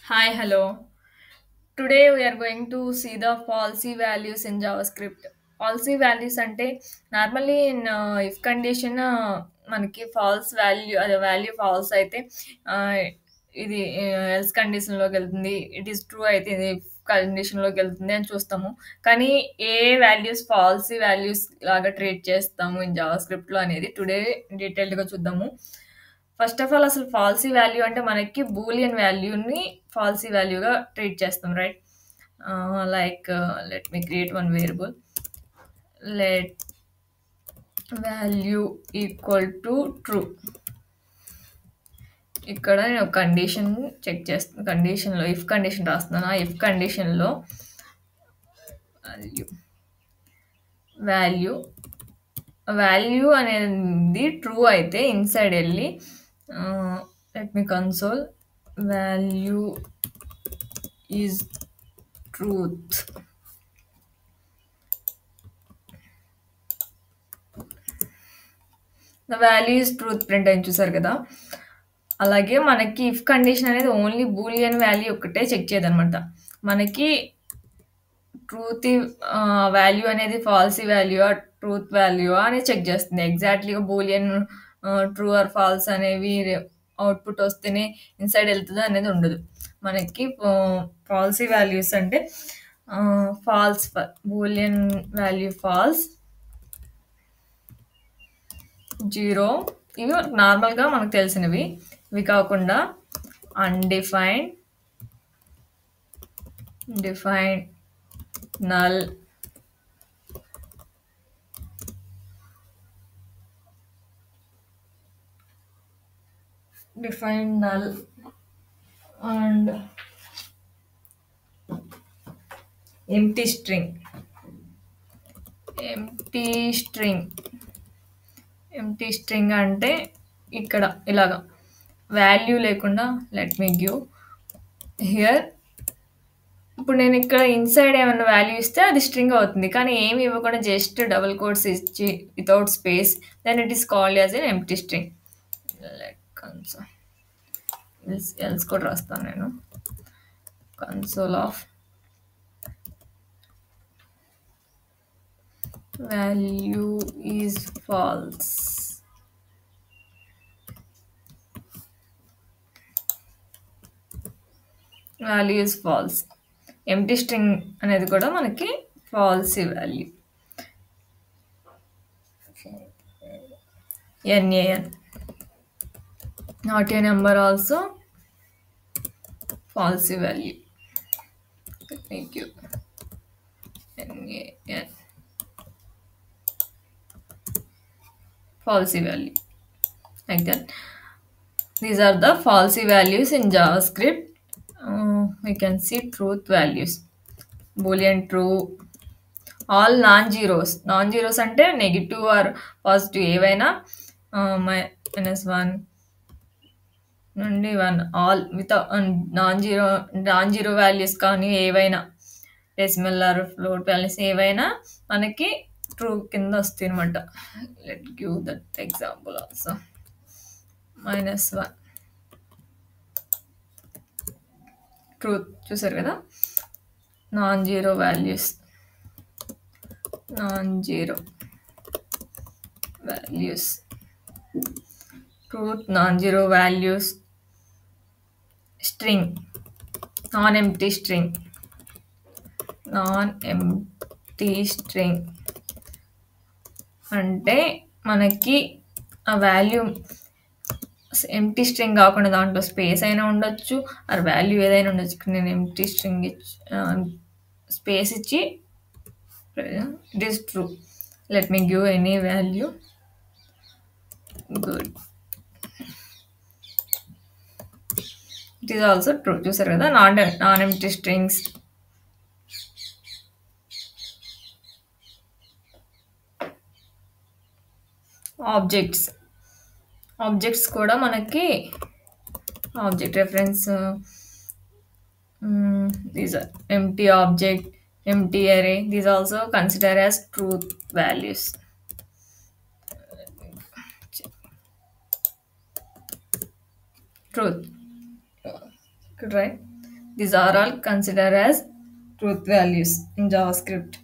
Hi, hello. Today we are going to see the policy values in JavaScript. Policy values అంటే normally in if condition మనకి falls value అదే value falls అయితే ఇది else కండిషన్లోకి వెళ్తుంది. It is true అయితే ఇది కండిషన్లోకి వెళ్తుంది అని చూస్తాము. కానీ ఏ వాల్యూస్ ఫాల్సీ వాల్యూస్ లాగా ట్రీట్ చేస్తాము ఇన్ జావాస్క్రిప్ట్లో అనేది టుడే డీటెయిల్డ్గా చూద్దాము. ఫస్ట్ ఆఫ్ ఆల్ అసలు ఫాల్సీ వాల్యూ అంటే మనకి బూలియన్ వాల్యూని ఫాల్సీ వాల్యూగా ట్రీట్ చేస్తాం, right? Like let me create one variable. Let value equal to true. ఇక్కడ నేను కండిషన్ చెక్ చేస్తాను. కండిషన్లో ఇఫ్ కండిషన్ రాస్తున్నాను. ఆ ఇఫ్ కండిషన్లో వాల్యూ వాల్యూ వాల్యూ అనేది ట్రూ అయితే ఇన్సైడ్ వెళ్ళి let me console value is truth. The value is truth print అని చూసారు కదా. అలాగే మనకి ఇఫ్ కండిషన్ అనేది ఓన్లీ బూలియన్ వాల్యూ ఒకటే చెక్ చేయదనమాట. మనకి ట్రూత్ వాల్యూ అనేది ఫాల్సీ వాల్యూ ట్రూత్ వాల్యూ అని చెక్ చేస్తుంది. ఎగ్జాక్ట్లీగా బూలియన్ ట్రూ ఆర్ ఫాల్స్ అనేవి అవుట్పుట్ వస్తేనే ఇన్సైడ్ వెళ్తుంది అనేది ఉండదు. మనకి ఫాల్సీ వాల్యూస్ అంటే false boolean value false, zero, ఇవి నార్మల్గా మనకు తెలిసినవి. ఇవి కాకుండా undefined, defined, null, defined null and empty string. Empty string empty string అంటే ఇక్కడ ఇలాగా వాల్యూ లేకుండా లెట్ మీ గివ్ హియర్. ఇప్పుడు నేను ఇక్కడ ఇన్సైడ్ ఏమన్నా వాల్యూ ఇస్తే అది స్ట్రింగ్ అవుతుంది. కానీ ఏమి ఇవ్వకుండా జస్ట్ డబుల్ కోట్స్ ఇచ్చి without space then it is called as an empty string. Console else కూడా రాస్తాను నేను. Console of value is false. Value is false. Empty string అనేది కూడా మనకి falsy value. NaN not a number also falsy value. Let me give NaN falsy value, like that. These are the falsy values in JavaScript. We can see truth values, boolean true, all non-zeros. Non-zeros అంటే negative are positive ఏవైనా -1 నుండి 1 all with non zero values కానీ ఏవైనా decimal are float values ఏవైనా మనకి true కింద వస్తాయి అనమాట. Let give that example also. -1 truth చూసారు కదా. Non zero values truth non zero values string non empty string అంటే మనకి ఆ వాల్యూ ఎంప్టీ స్ట్రింగ్ కాకుండా దాంట్లో స్పేస్ అయినా ఉండొచ్చు ఆర్ వాల్యూ ఏదైనా ఉండొచ్చు. నేను ఎంప్టీ స్ట్రింగ్ స్పేస్ ఇచ్చి it is true. Let me give any value. Good, it is also true. చూసారు కదా. నాన్ ఎంప్టీ స్ట్రింగ్స్ ఆబ్జెక్ట్స్ కూడా మనకి object reference these are empty object, empty array, these also consider as truth values. Truth, right? These are all considered as truth values in JavaScript.